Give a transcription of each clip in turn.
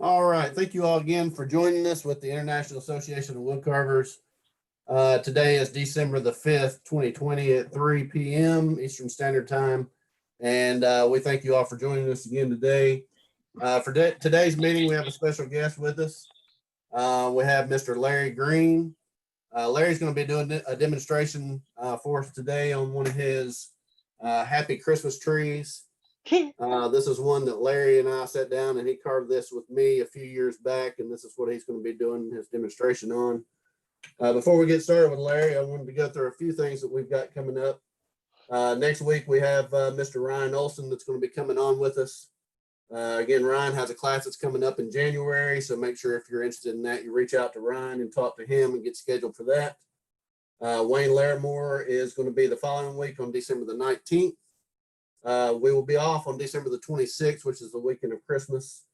All right. Thank you all again for joining us with the International Association of Woodcarvers. Today is December the 5th, 2020 at 3 p.m. Eastern Standard Time. And we thank you all for joining us again today. For today's meeting, we have a special guest with us. We have Mr. Larry Green. Larry's going to be doing a demonstration for us today on one of his Happy Christmas trees. This is one that Larry and I sat down and he carved this with me a few years back, and this is what he's going to be doing his demonstration on. Before we get started with Larry, I wanted to go through a few things that we've got coming up. Next week, we have Mr. Ryan Olson that's going to be coming on with us. Again, Ryan has a class that's coming up in January, so make sure if you're interested in that, you reach out to Ryan and talk to him and get scheduled for that. Wayne Larimore is going to be the following week on December the 19th. We will be off on December the 26th, which is the weekend of Christmas.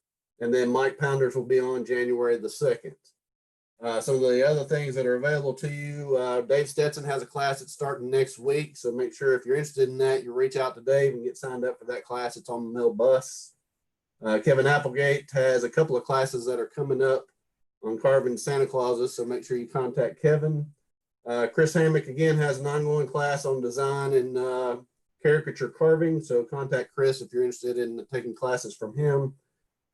And then Mike Pounders will be on January the 2nd. Some of the other things that are available to you, Dave Stetson has a class that's starting next week. So make sure if you're interested in that, you reach out to Dave and get signed up for that class. It's on the mill bus. Kevin Applegate has a couple of classes that are coming up on carving Santa Clauses. So make sure you contact Kevin. Chris Hammock again has an ongoing class on design and caricature carving. So contact Chris if you're interested in taking classes from him.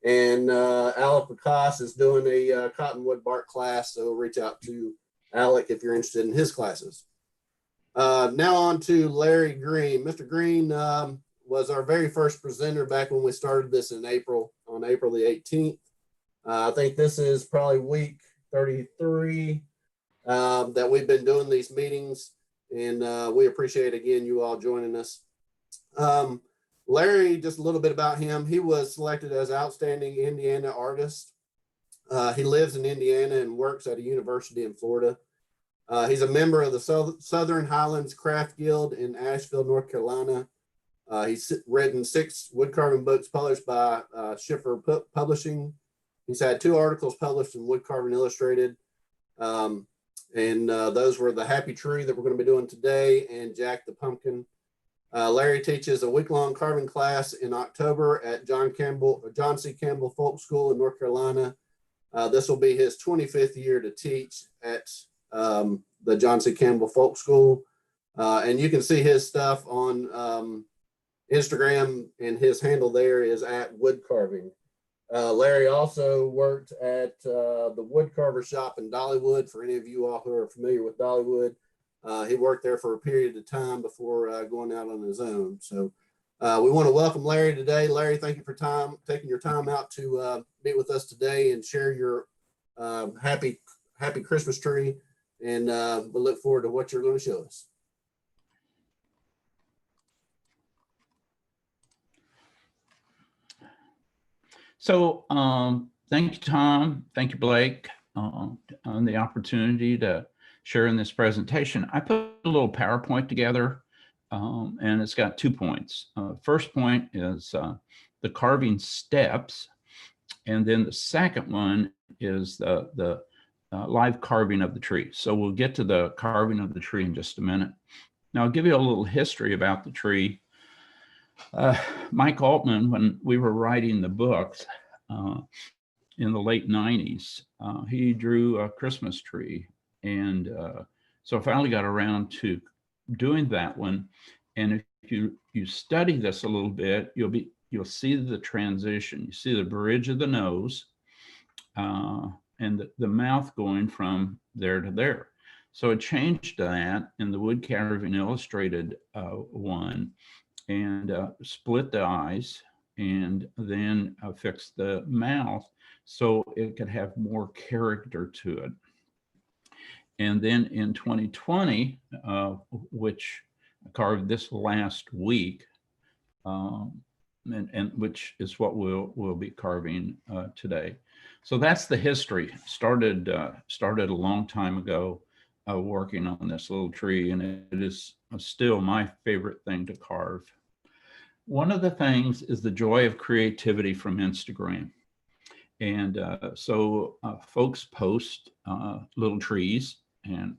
And Alec Lacoste is doing a cottonwood bark class. So reach out to Alec if you're interested in his classes. Now on to Larry Green. Mr. Green was our very first presenter back when we started this in April, on April the 18th. I think this is probably week 33 that we've been doing these meetings. And we appreciate, again, you all joining us. Larry, just a little bit about him. He was selected as Outstanding Indiana Artist. He lives in Indiana and works at a university in Florida. He's a member of the Southern Highlands Craft Guild in Asheville, North Carolina. He's written 6 woodcarving books published by Schiffer Publishing. He's had 2 articles published in Woodcarving Illustrated. And those were the Happy Tree that we're going to be doing today and Jack the Pumpkin. Larry teaches a week-long carving class in October at John C. Campbell Folk School in North Carolina. This will be his 25th year to teach at the John C. Campbell Folk School. And you can see his stuff on Instagram, and his handle there is at woodcarving. Larry also worked at the woodcarver shop in Dollywood. For any of you all who are familiar with Dollywood, he worked there for a period of time before going out on his own. So we want to welcome Larry today. Larry, thank you for taking your time out to meet with us today and share your happy Christmas tree. And we look forward to what you're going to show us. So thank you, Tom. Thank you, Blake, on the opportunity to share in this presentation. I put a little PowerPoint together, and it's got 2 points. First point is the carving steps, and then the second one is the live carving of the tree. So we'll get to the carving of the tree in just a minute. Now I'll give you a little history about the tree. Mike Altman, when we were writing the books in the late 90s, he drew a Christmas tree. And so I finally got around to doing that one. And if you study this a little bit, you'll see the transition. You see the bridge of the nose and the mouth going from there to there. So I changed that in the Woodcarving Illustrated one, and split the eyes, and then fixed the mouth so it could have more character to it. And then in 2020, which I carved this last week, and which is what we'll be carving today. So that's the history. Started a long time ago, working on this little tree, and it is still my favorite thing to carve. One of the things is the joy of creativity from Instagram. And so folks post little trees, and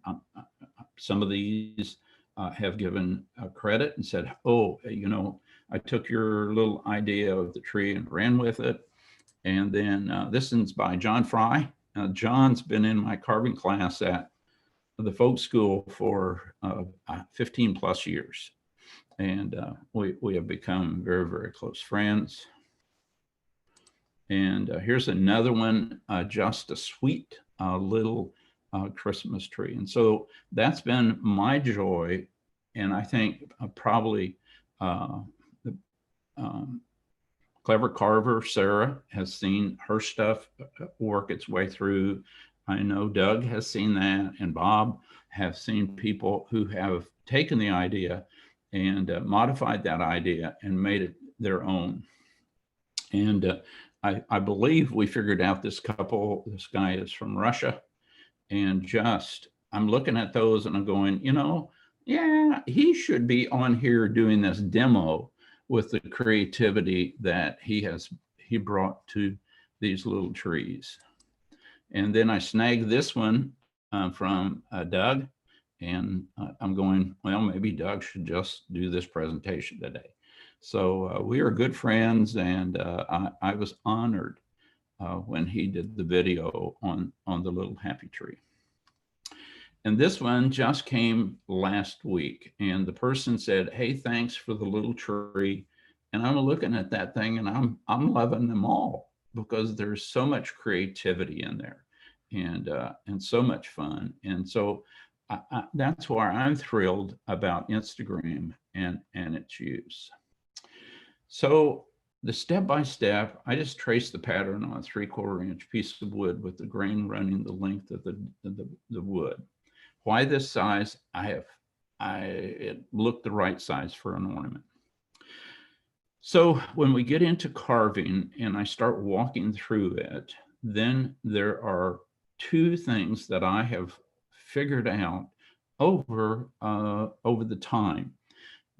some of these have given credit and said, oh, you know, I took your little idea of the tree and ran with it. And then this one's by John Fry. John's been in my carving class at the folk school for 15 plus years. And we have become very, very close friends. And here's another one, just a sweet little Christmas tree. And so that's been my joy. And I think probably the Clever Carver, Sarah, has seen her stuff work its way through. I know Doug has seen that, and Bob have seen people who have taken the idea and modified that idea and made it their own. And I believe we figured out this couple, this guy is from Russia, and just, I'm looking at those and I'm going, you know, yeah, he should be on here doing this demo with the creativity that he brought to these little trees. And then I snagged this one from Doug, and I'm going, well, maybe Doug should just do this presentation today. So we are good friends, and I was honored when he did the video on the little happy tree. And this one just came last week, and the person said, hey, thanks for the little tree. And I'm looking at that thing and I'm loving them all, because there's so much creativity in there, and so much fun. And so that's why I'm thrilled about Instagram and its use. So the step-by-step, I just traced the pattern on a 3/4 inch piece of wood with the grain running the length of the wood. Why this size? It looked the right size for an ornament. So when we get into carving and I start walking through it, then there are two things that I have figured out over the time.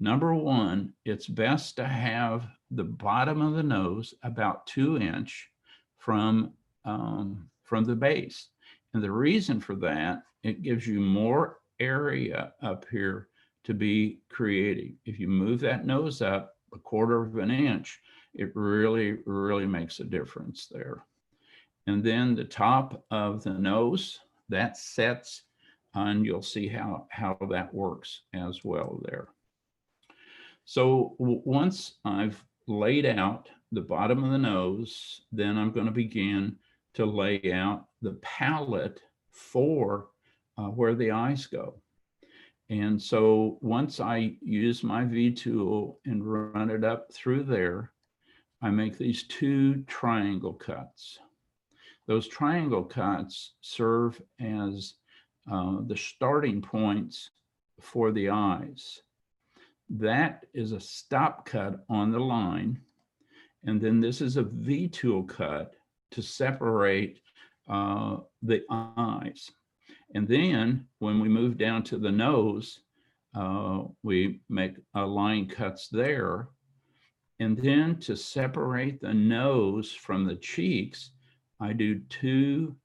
Number one, it's best to have the bottom of the nose about 2 inch from the base. And the reason for that, it gives you more area up here to be creative. If you move that nose up 1/4 inch, it really, really makes a difference there. And then the top of the nose, that sets, and you'll see how that works as well there. So once I've laid out the bottom of the nose, then I'm going to begin to lay out the palette for where the eyes go. And so once I use my V tool and run it up through there, I make these 2 triangle cuts. Those triangle cuts serve as the starting points for the eyes. That is a stop cut on the line. And then this is a V tool cut to separate the eyes. And then when we move down to the nose, we make line cuts there. And then to separate the nose from the cheeks, I do 2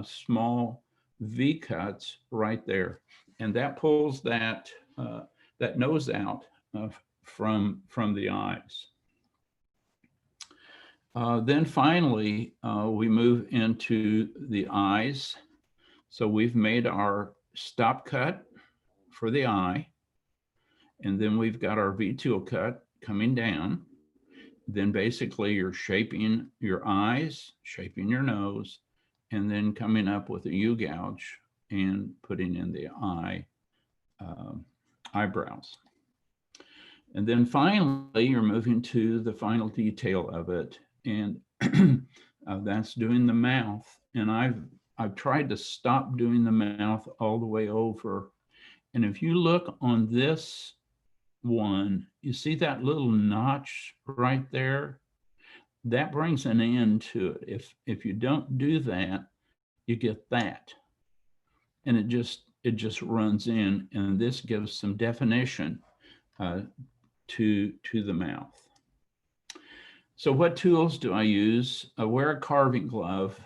small V cuts right there. And that pulls that nose out from the eyes. Then finally, we move into the eyes. So we've made our stop cut for the eye, and then we've got our V tool cut coming down. Then basically you're shaping your eyes, shaping your nose, and then coming up with a U gouge and putting in the eyebrows. And then finally, you're moving to the final detail of it, and that's doing the mouth. And I've tried to stop doing the mouth all the way over. And if you look on this one, you see that little notch right there? That brings an end to it. If you don't do that, you get that. And it just runs in, and this gives some definition to the mouth. So what tools do I use? I wear a carving glove.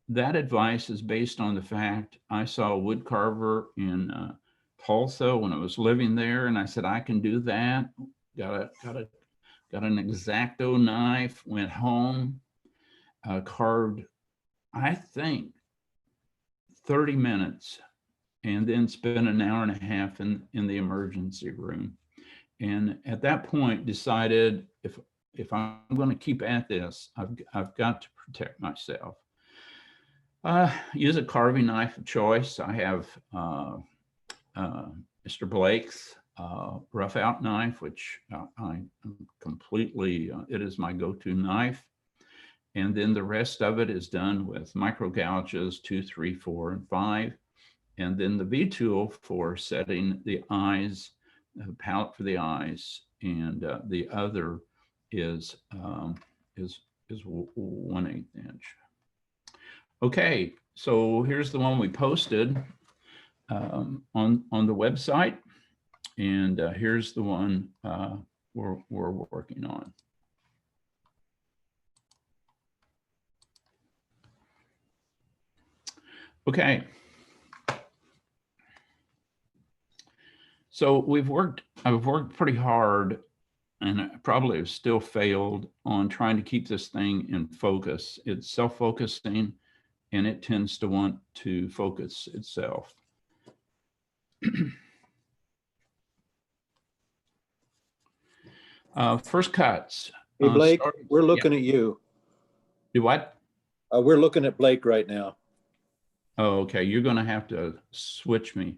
That advice is based on the fact I saw a wood carver in Tulsa when I was living there, and I said, I can do that. Got got an X-Acto knife, went home, carved, I think, 30 minutes, and then spent an hour and a half in the emergency room. And at that point decided if I'm going to keep at this, I've got to protect myself. Use a carving knife of choice. I have Mr. Blake's rough out knife, which I completely, it is my go-to knife. And then the rest of it is done with micro gouges, 2, 3, 4, and 5. And then the V tool for setting the eyes, the palette for the eyes, and the other is 1/8 inch. Okay, so here's the one we posted on the website, and here's the one we're working on. Okay. So I've worked pretty hard, and I probably have still failed on trying to keep this thing in focus. It's self-focusing, and it tends to want to focus itself. First cuts. Hey, Blake, we're looking at you. Do what? We're looking at Blake right now. Oh, okay. You're going to have to switch me.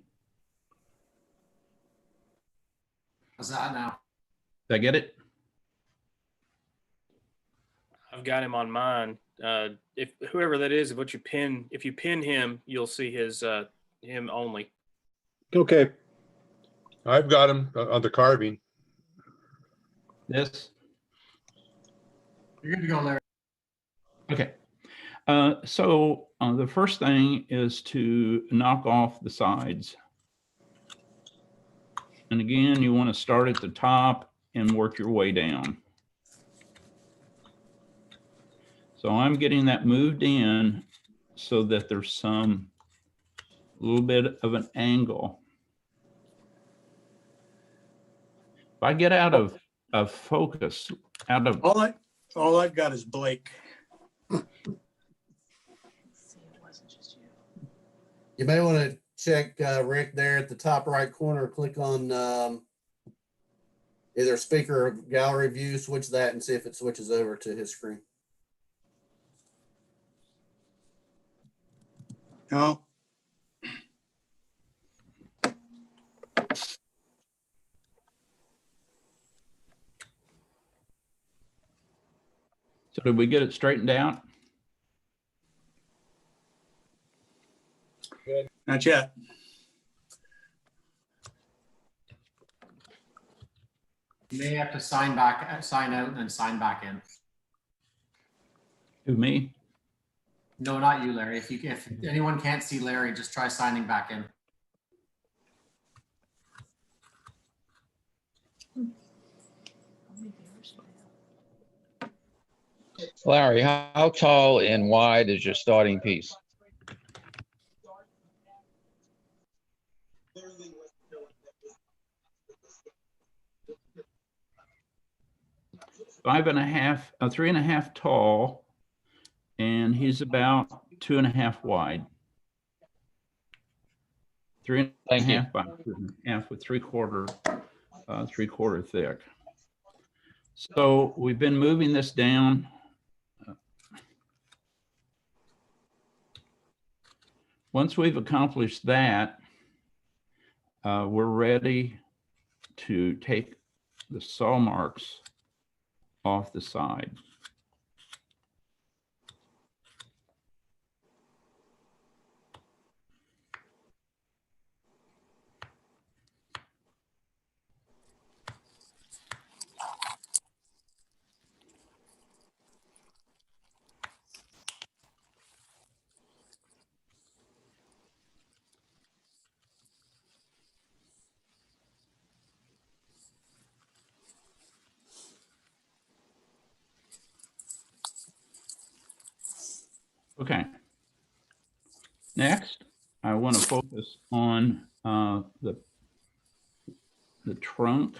How's that now? Did I get it? I've got him on mine. If whoever that is, if you pin him, you'll see his him only. Okay. I've got him on the carving. This. You're good to go, Larry. Okay. So the first thing is to knock off the sides. And again, you want to start at the top and work your way down. So I'm getting that moved in so that there's a little bit of an angle. If I get out of focus, All I've got is Blake. You may want to check Rick there at the top right corner. Click on either speaker or gallery view, switch that and see if it switches over to his screen. No, so did we get it straightened out? not yet. You may have to sign out, and then sign back in. Who, me? No, not you, Larry. If anyone can't see Larry, just try signing back in. Larry, how tall and wide is your starting piece? Five and a half, 3.5 tall, and he's about 2.5 wide. 3.5 by 2.5 with 3/4 thick. So we've been moving this down. Once we've accomplished that, we're ready to take the saw marks off the side. Okay. Next, I want to focus on the trunk.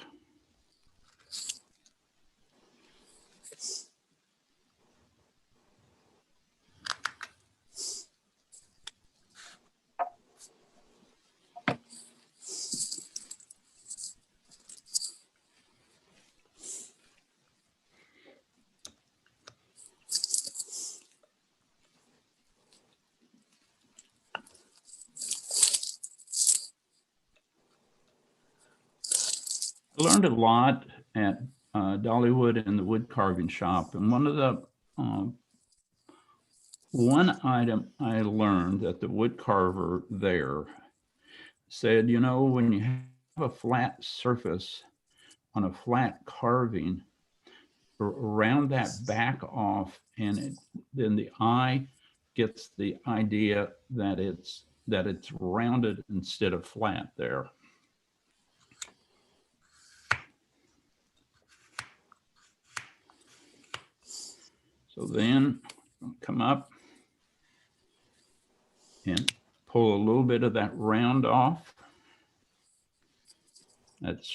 I learned a lot at Dollywood in the wood carving shop. And one of the one item I learned that the wood carver there said, you know, when you have a flat surface on a flat carving, round that back off, and then the eye gets the idea that it's rounded instead of flat there. So then come up and pull a little bit of that round off, that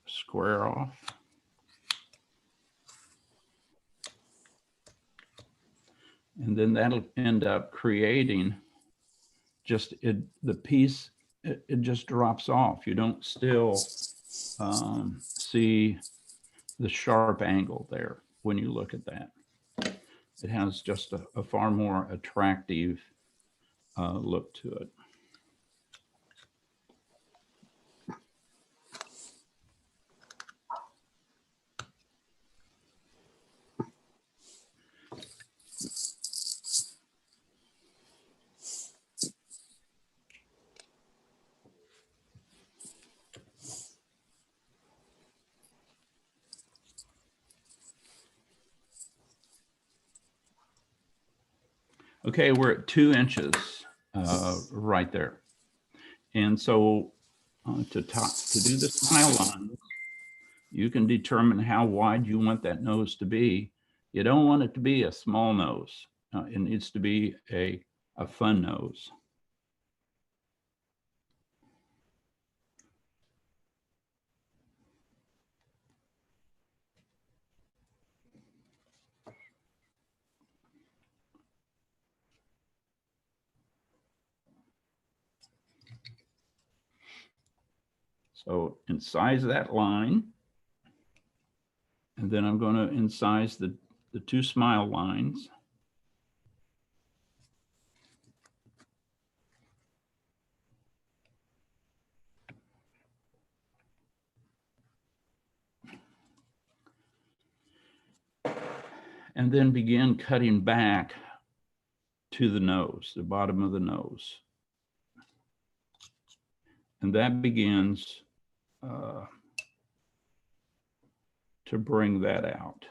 square off. And then that'll end up creating just the piece, it just drops off. You don't still see the sharp angle there when you look at that. It has just a far more attractive look to it. Okay, we're at 2 inches right there. And so to do the smile line, you can determine how wide you want that nose to be. You don't want it to be a small nose. It needs to be a fun nose. So incise that line. And then I'm going to incise the 2 smile lines. And then begin cutting back to the nose, the bottom of the nose. And that begins to bring that out.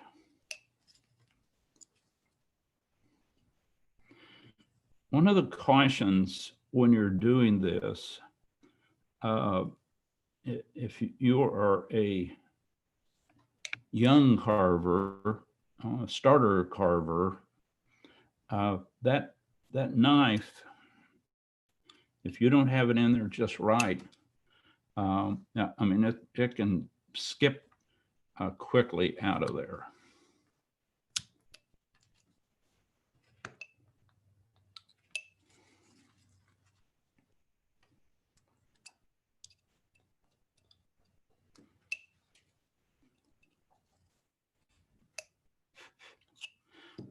One of the cautions when you're doing this, if you are a young carver, starter carver, that knife, if you don't have it in there just right, I mean, it can skip quickly out of there.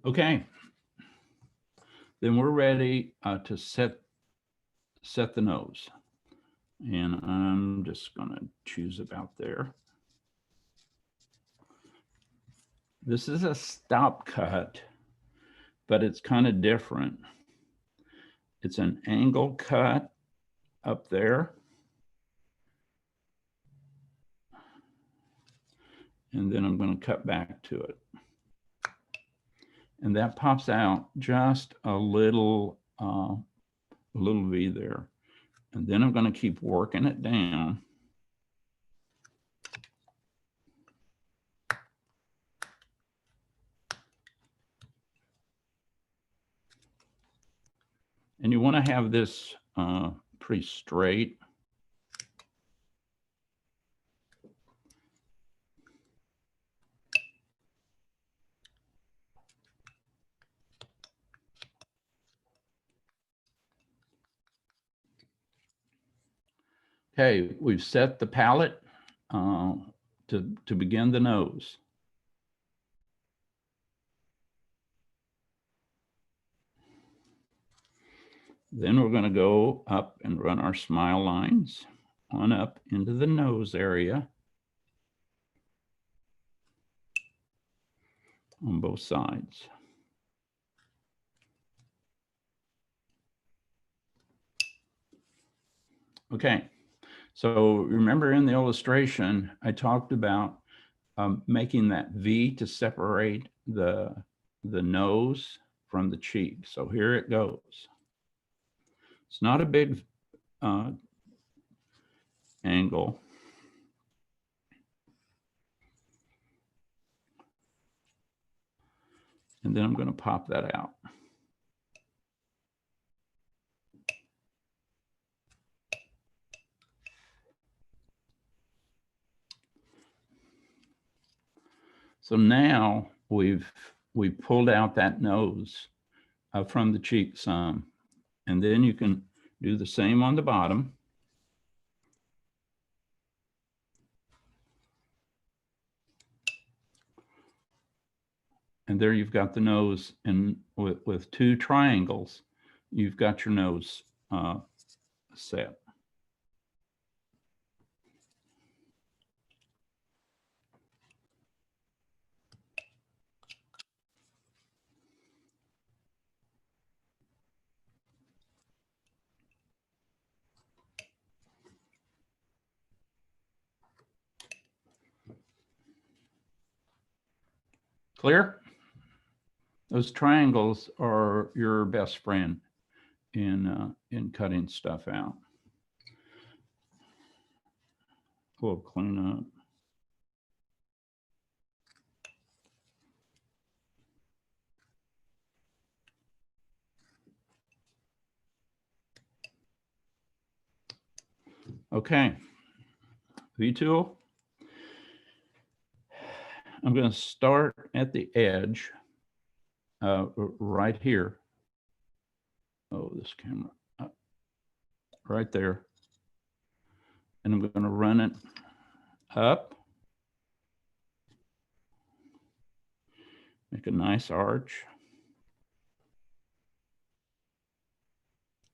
Okay, then we're ready to set the nose. And I'm just gonna choose about there. This is a stop cut, but it's kind of different. It's an angle cut up there. And then I'm going to cut back to it. And that pops out just a little V there. And then I'm going to keep working it down. And you want to have this pretty straight. Okay, we've set the palette to begin the nose. Then we're going to go up and run our smile lines on up into the nose area. on both sides. Okay, so remember in the illustration, I talked about making that V to separate the nose from the cheek. So here it goes. It's not a big angle. And then I'm going to pop that out. So now we've pulled out that nose from the cheek some, and then you can do the same on the bottom. And there you've got the nose, and with two triangles, you've got your nose set. Clear? Those triangles are your best friend in cutting stuff out. We'll clean up. Okay, V-tool. I'm going to start at the edge right here. Oh, this camera. Right there. And I'm going to run it up. Make a nice arch.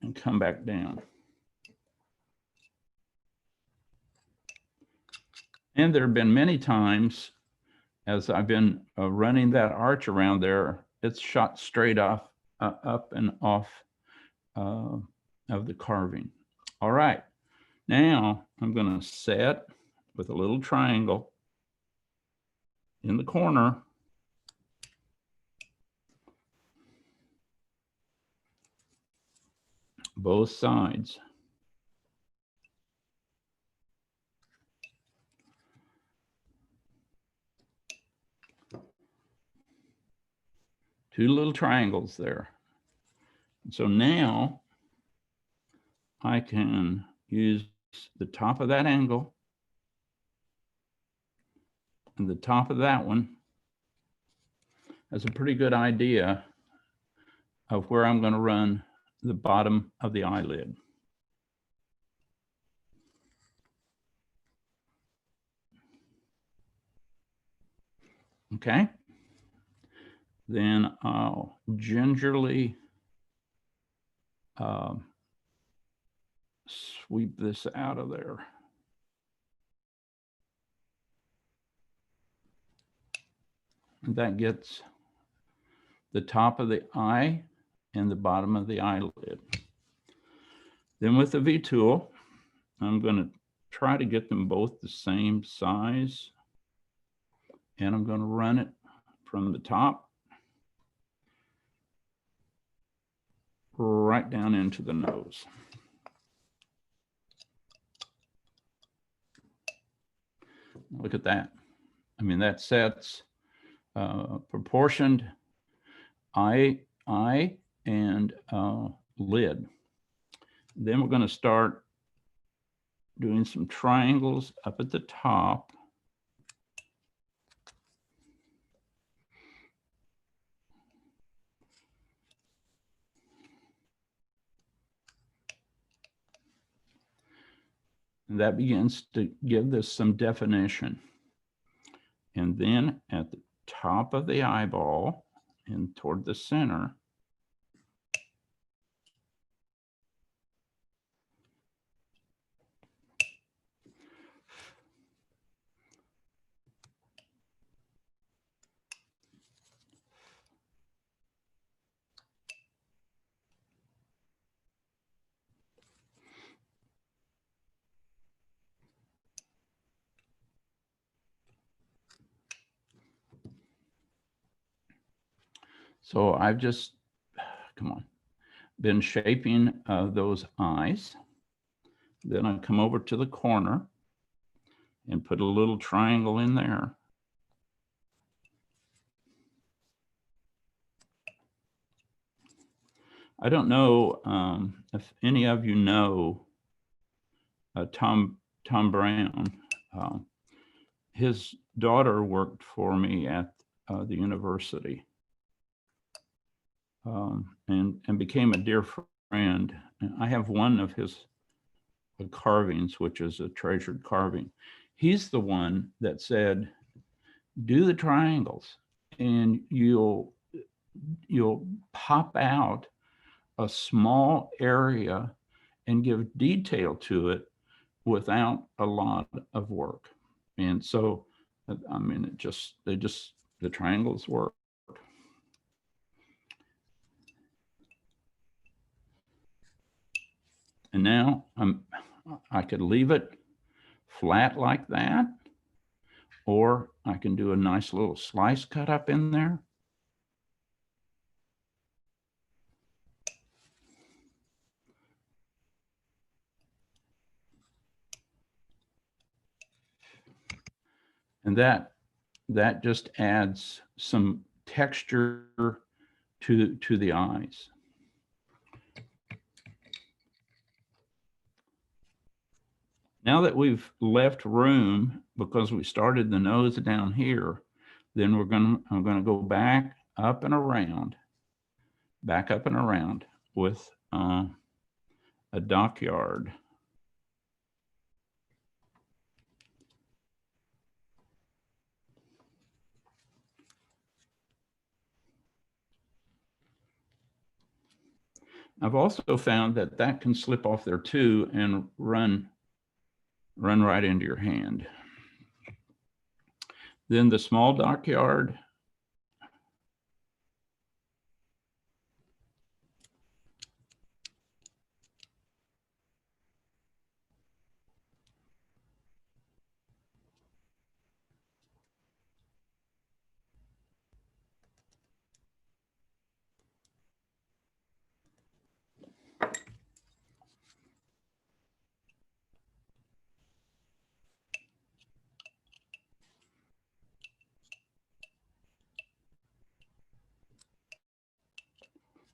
And come back down. And there have been many times as I've been running that arch around there, it's shot straight off, up and off of the carving. All right, now I'm going to set with a little triangle in the corner. Both sides. Two little triangles there. So now I can use the top of that angle and the top of that one as a pretty good idea of where I'm going to run the bottom of the eyelid. Okay. Then I'll gingerly sweep this out of there. And that gets the top of the eye and the bottom of the eyelid. Then with the V-tool, I'm going to try to get them both the same size. And I'm going to run it from the top right down into the nose. Look at that. I mean, that sets proportioned eye and lid. Then we're going to start doing some triangles up at the top. And that begins to give this some definition. And then at the top of the eyeball and toward the center, So I've just, come on, been shaping those eyes. Then I come over to the corner and put a little triangle in there. I don't know if any of you know Tom Brown. His daughter worked for me at the university and became a dear friend. And I have one of his carvings, which is a treasured carving. He's the one that said, do the triangles and you'll pop out a small area and give detail to it without a lot of work. And so, I mean, the triangles work. And now I could leave it flat like that, or I can do a nice little slice cut up in there. And that just adds some texture to the eyes. Now that we've left room, because we started the nose down here, then I'm gonna go back up and around with a dockyard. I've also found that can slip off there too and run right into your hand. Then the small dockyard.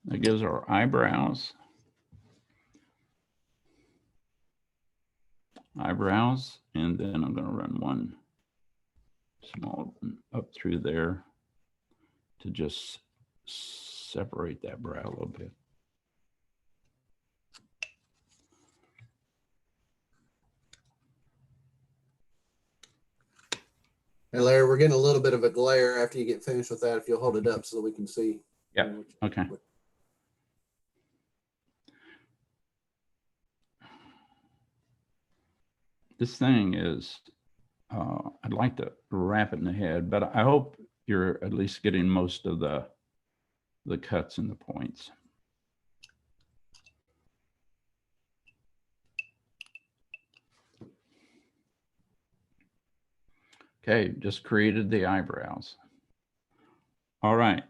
That gives our eyebrows. And then I'm going to run one small one up through there to just separate that brow a little bit. Hey, Larry, we're getting a little bit of a glare after you get finished with that. If you'll hold it up so that we can see. Yeah. Okay. This thing is, I'd like to wrap it in the head, but I hope you're at least getting most of the cuts and the points. Okay, just created the eyebrows. All right,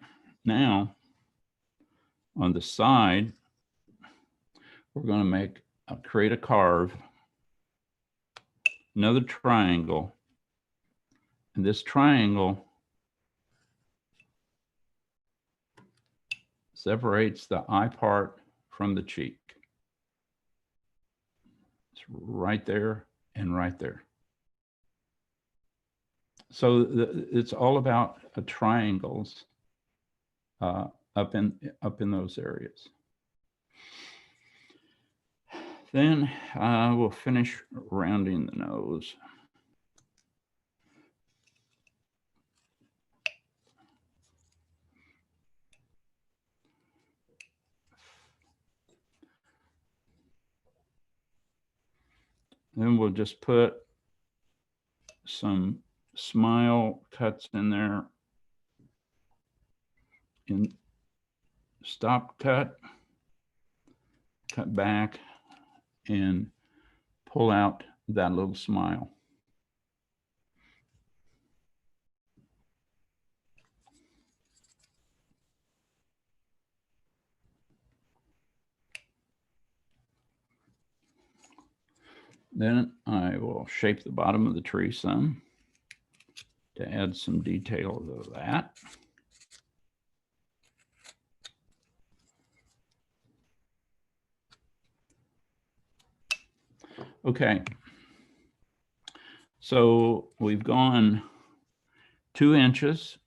now on the side, we're going to create a carve, another triangle, and this triangle separates the eye part from the cheek. It's right there and right there. So it's all about triangles up in those areas. Then we'll finish rounding the nose. Then we'll just put some smile cuts in there. In stop cut back, and pull out that little smile. Then I will shape the bottom of the tree some to add some detail to that. Okay. So we've gone 2 inches.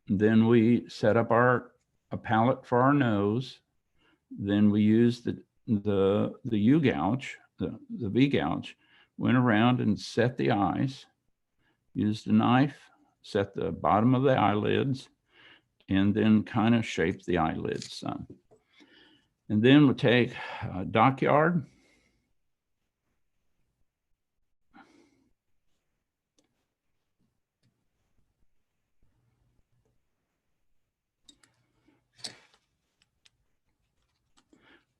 Then we set up a pallet for our nose. Then we used the U gouge, the V gouge, went around and set the eyes, used a knife, set the bottom of the eyelids, and then kind of shaped the eyelids some. And then we'll take a dockyard.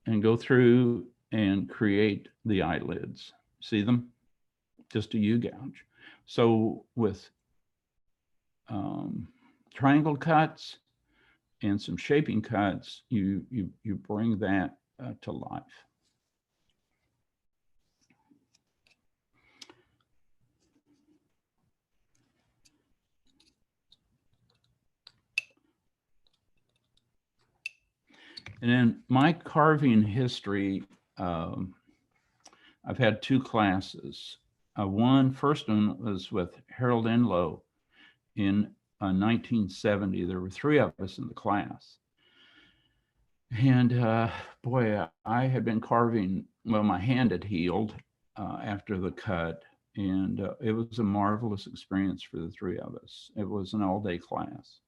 And go through and create the eyelids. See them? Just a U gouge. So with triangle cuts and some shaping cuts, you bring that to life. And in my carving history, I've had 2 classes. First one was with Harold Enlow in 1970. There were 3 of us in the class. And boy, I had been carving, well, my hand had healed after the cut. And it was a marvelous experience for the 3 of us. It was an all-day class.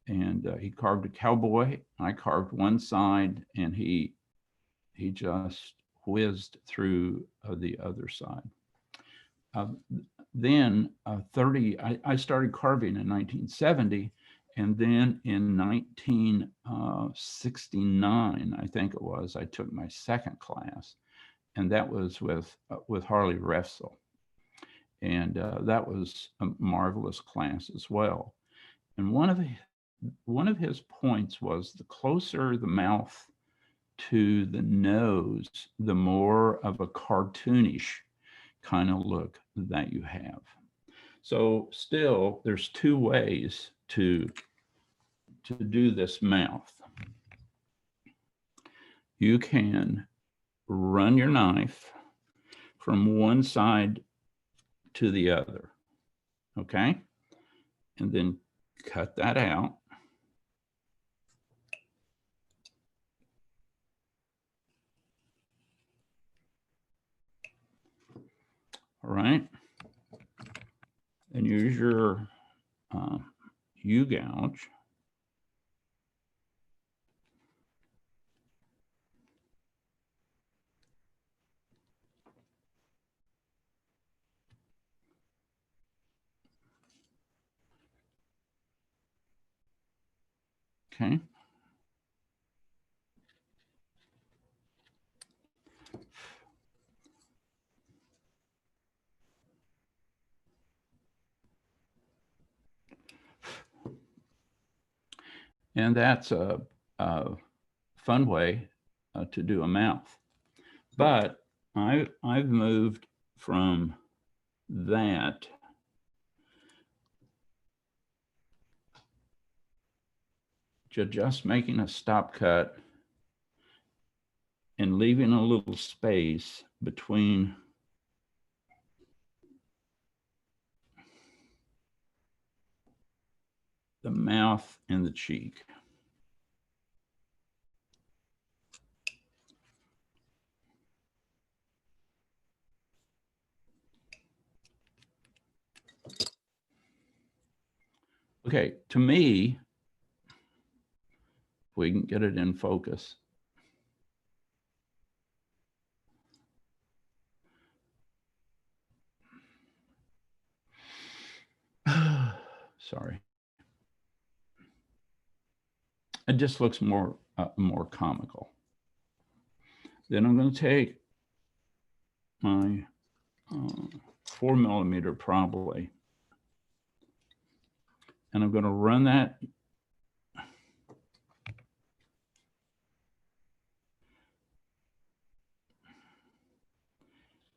And he carved a cowboy. I carved one side, and he just whizzed through the other side. Then I started carving in 1970, and then in 1969, I think it was, I took my second class, and that was with Harley Refsel, and that was a marvelous class as well. And one of his points was the closer the mouth to the nose, the more of a cartoonish kind of look that you have. So still, there's 2 ways to do this mouth. You can run your knife from one side to the other, okay? And then cut that out. All right. And use your U gouge. Okay. And that's a fun way to do a mouth. But I've moved from that to just making a stop cut and leaving a little space between the mouth and the cheek. Okay, to me, if we can get it in focus. Sorry. It just looks more comical. Then I'm going to take my 4mm probably, and I'm going to run that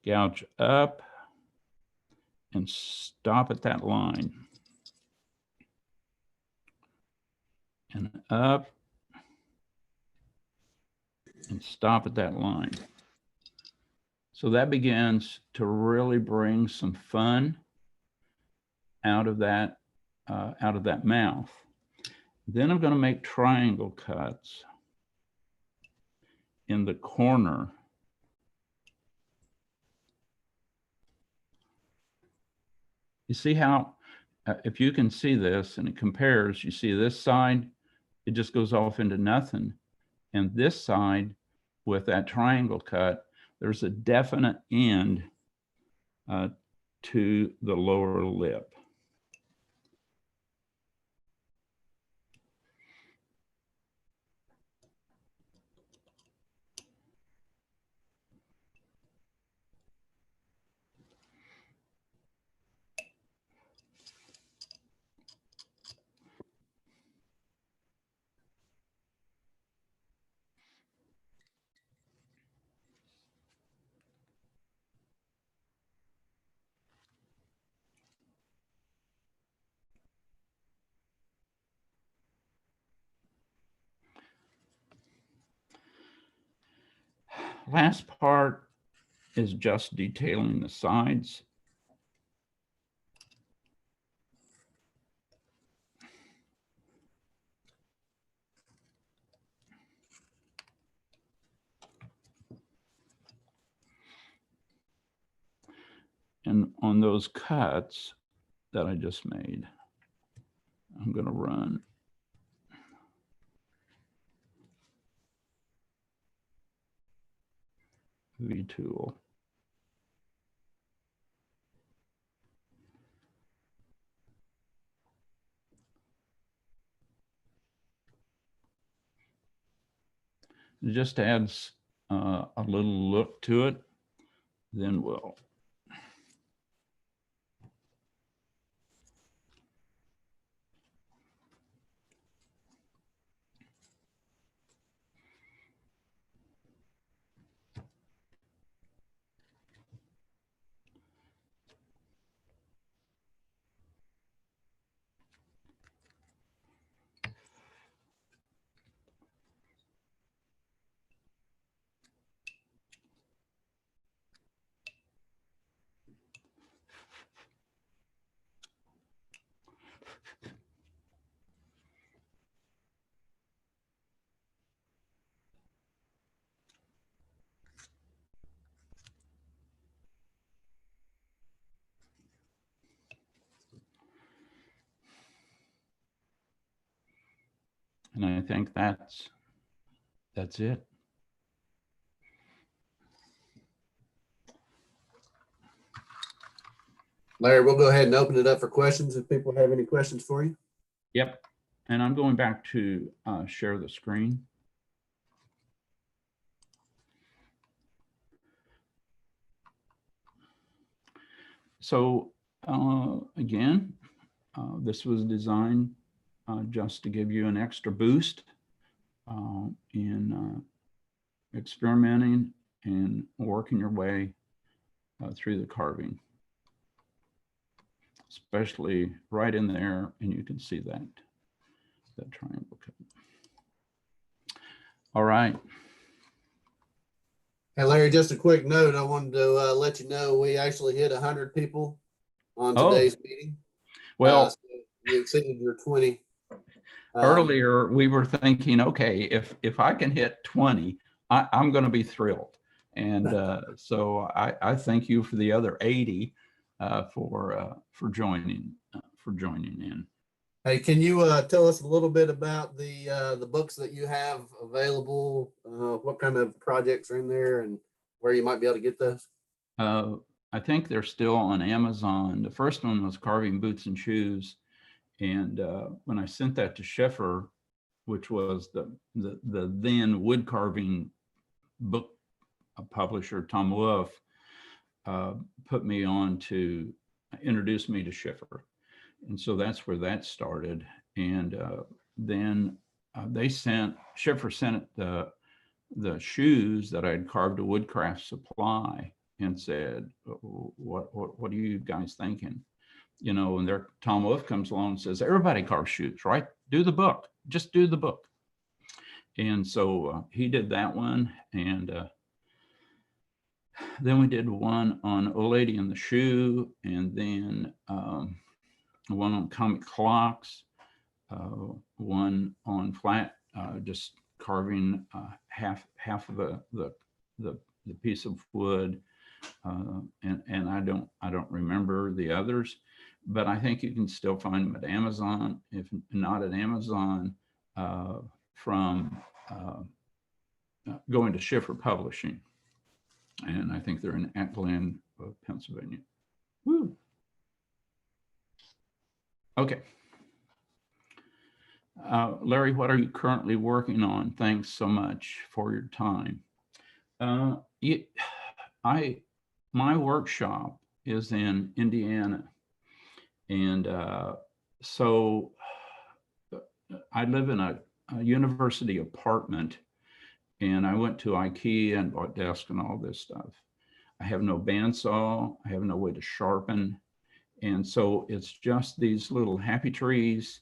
gouge up and stop at that line. And up and stop at that line. So that begins to really bring some fun out of that mouth. Then I'm going to make triangle cuts in the corner. You see how, if you can see this and it compares, you see this side, it just goes off into nothing. And this side with that triangle cut, there's a definite end to the lower lip. Last part is just detailing the sides. And on those cuts that I just made, I'm going to run V-tool. It just adds a little look to it. Then we'll and I think that's it. Larry, we'll go ahead and open it up for questions if people have any questions for you. Yep. And I'm going back to share the screen. So again, this was designed just to give you an extra boost in experimenting and working your way through the carving, especially right in there, and you can see that triangle cut. All right. Hey, Larry, just a quick note. I wanted to let you know we actually hit 100 people on today's meeting. Well, So you exceeded your 20. earlier we were thinking, okay, if I can hit 20, I'm going to be thrilled. And so I thank you for the other 80 for joining in. Hey, can you tell us a little bit about the books that you have available? What kind of projects are in there and where you might be able to get those? I think they're still on Amazon. The first one was Carving Boots and Shoes. And when I sent that to Schiffer, which was the then wood carving book publisher, Tom Wolf, put me on to introduce me to Schiffer. And so that's where that started. And then Schiffer sent the shoes that I'd carved to Woodcraft Supply and said, what are you guys thinking? You know, and there, Tom Wolf comes along and says, everybody carves shoes, right? Do the book, just do the book. And so he did that one. And then we did one on Old Lady in the Shoe, and then one on comic clocks, one on flat, just carving half of the piece of wood, and I don't remember the others, but I think you can still find them at Amazon. If not at Amazon, from going to Schiffer Publishing, and I think they're in Glen, Pennsylvania. Woo. Okay. Larry, what are you currently working on? Thanks so much for your time. My workshop is in Indiana, and so I live in a university apartment, and I went to IKEA and bought desks and all this stuff. I have no bandsaw, I have no way to sharpen, and so it's just these little happy trees.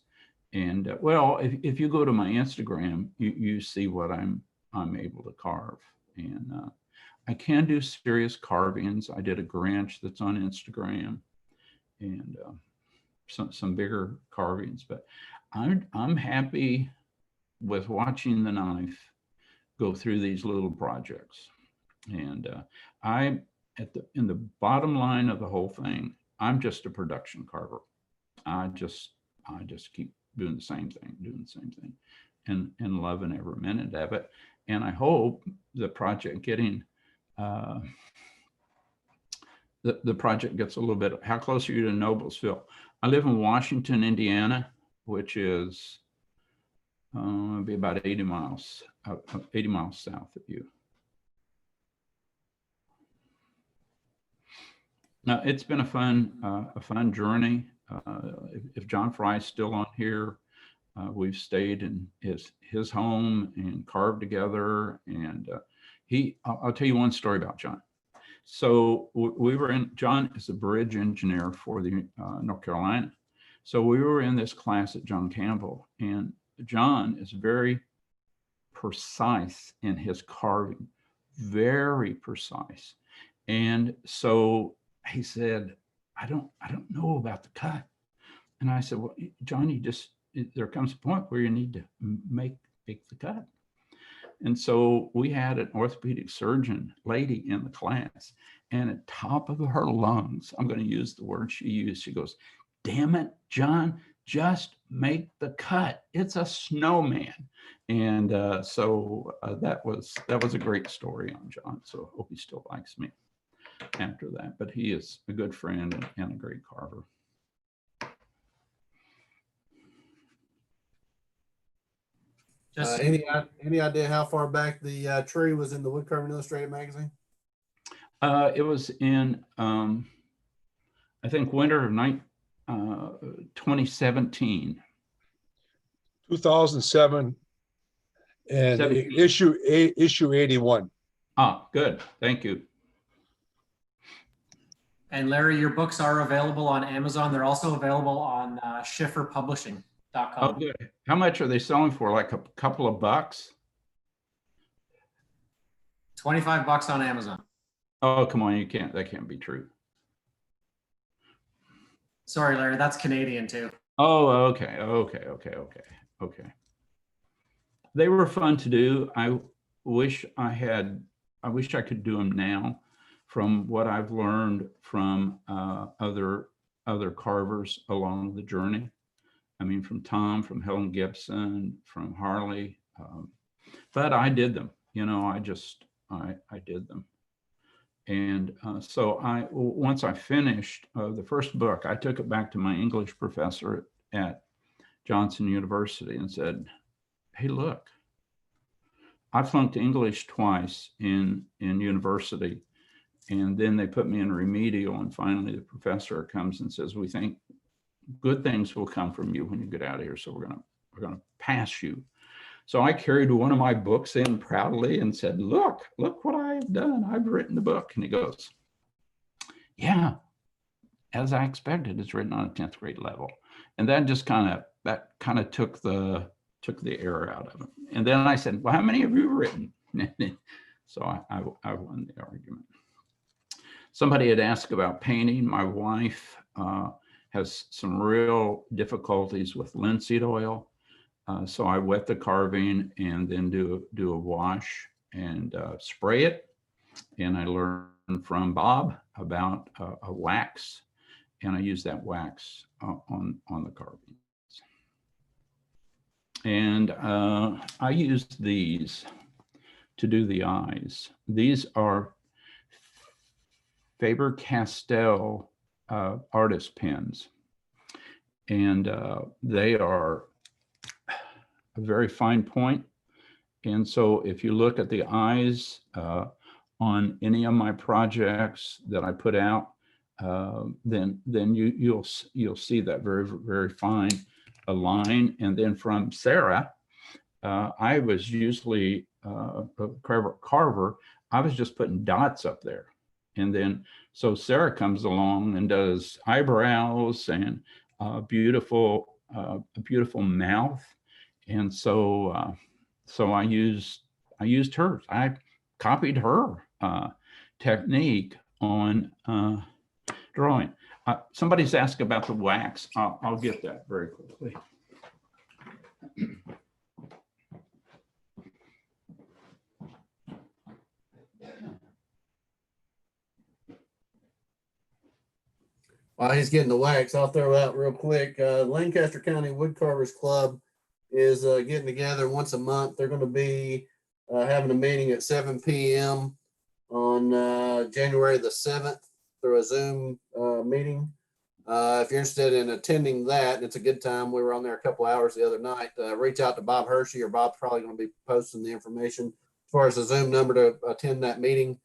And well, if you go to my Instagram, you see what I'm able to carve. And I can do serious carvings. I did a Grinch that's on Instagram, and some bigger carvings. But I'm happy with watching the knife go through these little projects. And in the bottom line of the whole thing, I'm just a production carver. I just keep doing the same thing, and loving every minute of it. And I hope the project getting, the project gets a little bit. How close are you to Noblesville? I live in Washington, Indiana, which is be about 80 miles south of you. Now, it's been a fun journey. If John Fry's still on here, we've stayed in his home and carved together. And I'll tell you one story about John. So John is a bridge engineer for the North Carolina. So we were in this class at John Campbell, and John is very precise in his carving, very precise. And so he said, I don't know about the cut. And I said, well, Johnny, there comes a point where you need to make the cut. And so we had an orthopedic surgeon lady in the class, and at top of her lungs, I'm going to use the word she used. She goes, damn it, John, just make the cut. It's a snowman. And so that was a great story on John. So I hope he still likes me after that, but he is a good friend and a great carver. Any idea how far back the tree was in the Woodcarving Illustrated magazine? It was in, I think, winter of 2017. 2007 and 17. issue 81. Ah, good. Thank you. And Larry, your books are available on Amazon. They're also available on schifferpublishing.com. Oh, good. How much are they selling for? Like a couple of bucks? $25 on Amazon. Oh, come on. That can't be true. Sorry, Larry, that's Canadian too. Oh, okay. They were fun to do. I wish I could do them now. From what I've learned from other carvers along the journey. I mean, from Tom, from Helen Gibson, from Harley, but I did them, I did them. And so once I finished the first book, I took it back to my English professor at Johnson University and said, hey, look, I flunked English twice in university. And then they put me in remedial, and finally the professor comes and says, we think good things will come from you when you get out of here. So we're gonna pass you. So I carried one of my books in proudly and said, look what I've done. I've written the book. And he goes, yeah, as I expected, it's written on a 10th grade level. And that just kind of took the air out of it. And then I said, well, how many have you written? So I won the argument. Somebody had asked about painting. My wife has some real difficulties with linseed oil. So I wet the carving and then do a wash and spray it. And I learned from Bob about a wax, and I use that wax on the carvings. And I used these to do the eyes. These are Faber-Castell artist pens, and they are a very fine point. And so if you look at the eyes on any of my projects that I put out, then you'll see that very fine a line. And then from Sarah, I was usually a carver. I was just putting dots up there. And then, so Sarah comes along and does eyebrows and a beautiful mouth. And so, so I used hers. I copied her technique on drawing. Somebody's asked about the wax. I'll get that very quickly. While he's getting the wax, I'll throw out real quick. Lancaster County Woodcarvers Club is getting together once a month. They're going to be having a meeting at 7 p.m. on January the 7th through a Zoom meeting. If you're interested in attending that, it's a good time. We were on there a couple hours the other night. Reach out to Bob Hershey, or Bob's probably going to be posting the information as far as the Zoom number to attend that meeting.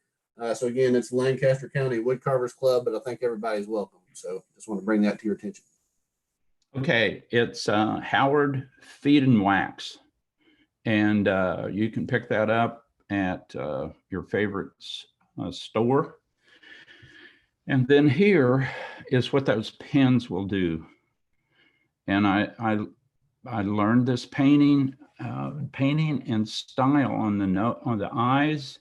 So again, it's Lancaster County Woodcarvers Club, but I think everybody's welcome. So just want to bring that to your attention. Okay, it's Howard Feed and Wax, and you can pick that up at your favorite store. And then here is what those pens will do. And I learned this painting and style on the eyes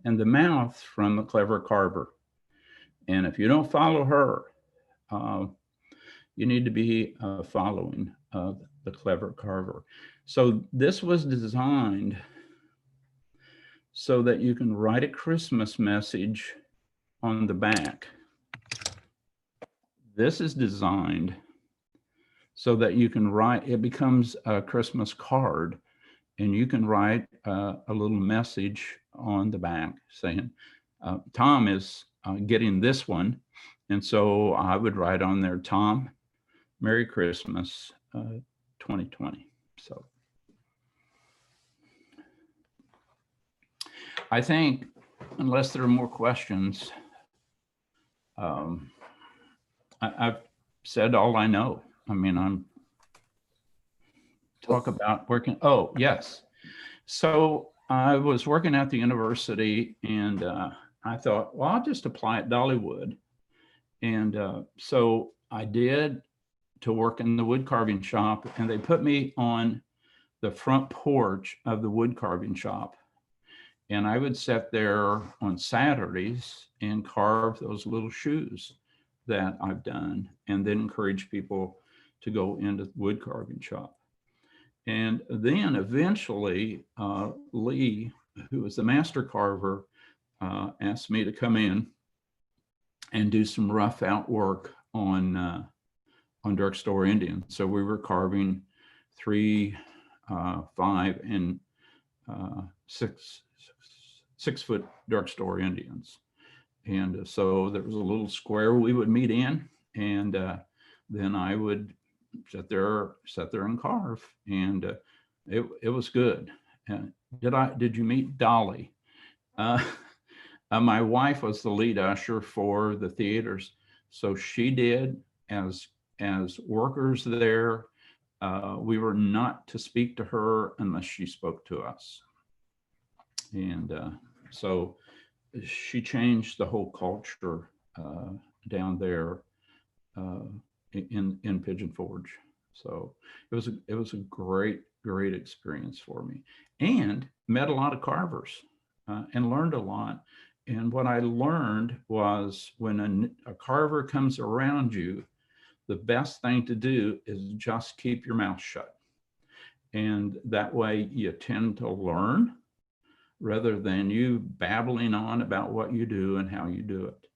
and the mouth from the Clever Carver. And if you don't follow her, you need to be following the Clever Carver. So this was designed so that you can write a Christmas message on the back. This is designed so that you can write, it becomes a Christmas card, and you can write a little message on the back saying, Tom is getting this one. And so I would write on there, Tom, Merry Christmas 2020. So I think, unless there are more questions, I've said all I know. I mean, I'm talk about working. Oh, yes. So I was working at the university, and I thought, well, I'll just apply at Dollywood. And so I did, to work in the wood carving shop, and they put me on the front porch of the wood carving shop. And I would sit there on Saturdays and carve those little shoes that I've done, and then encourage people to go into the wood carving shop. And then eventually Lee, who was the master carver, asked me to come in and do some rough out work on Dark Store Indian. So we were carving 3, 5, and 6 foot Dark Store Indians. And so there was a little square we would meet in, and then I would sit there and carve, and it was good. Did you meet Dolly? My wife was the lead usher for the theaters, so she did as workers there. We were not to speak to her unless she spoke to us, and so she changed the whole culture down there in Pigeon Forge. So it was a great experience for me, and met a lot of carvers and learned a lot. And what I learned was when a carver comes around you, the best thing to do is just keep your mouth shut. And that way you tend to learn rather than you babbling on about what you do and how you do it.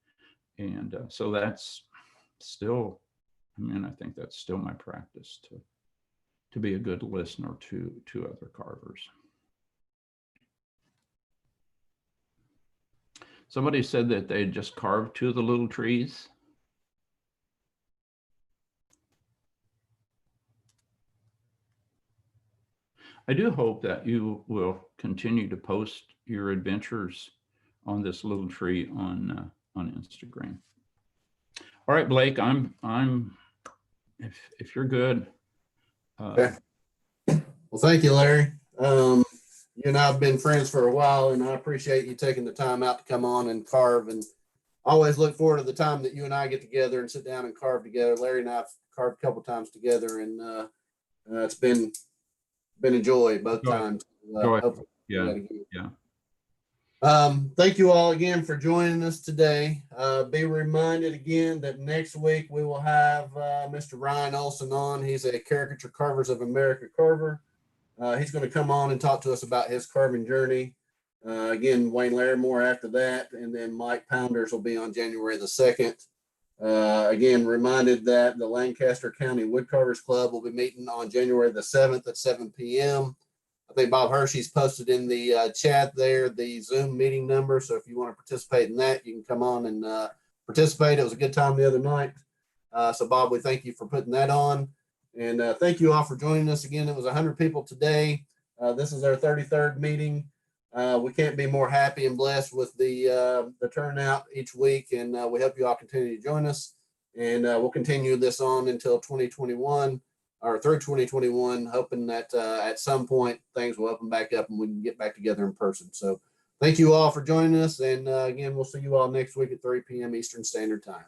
And so that's still, I think that's still my practice to be a good listener to other carvers. Somebody said that they just carved 2 of the little trees. I do hope that you will continue to post your adventures on this little tree on Instagram. All right, Blake, if you're good. Okay. Well, thank you, Larry. You and I have been friends for a while, and I appreciate you taking the time out to come on and carve. And always look forward to the time that you and I get together and sit down and carve together. Larry and I have carved a couple times together, and it's been a joy both times. Hopefully Yeah. Thank you all again for joining us today. Be reminded again that next week we will have Mr. Ryan Olson on. He's a Caricature Carvers of America carver. He's going to come on and talk to us about his carving journey. Again, Wayne Larimore after that, and then Mike Pounders will be on January the 2nd. Again, reminded that the Lancaster County Woodcarvers Club will be meeting on January the 7th at 7 p.m. I think Bob Hershey's posted in the chat there the Zoom meeting number. So if you want to participate in that, you can come on and participate. It was a good time the other night. So Bob, we thank you for putting that on. And thank you all for joining us again. It was 100 people today. This is our 33rd meeting. We can't be more happy and blessed with the turnout each week. And we hope you all continue to join us. And we'll continue this on until 2021. Or through 2021, hoping that at some point things will open back up and we can get back together in person. So thank you all for joining us. And again, we'll see you all next week at 3 p.m. Eastern Standard Time.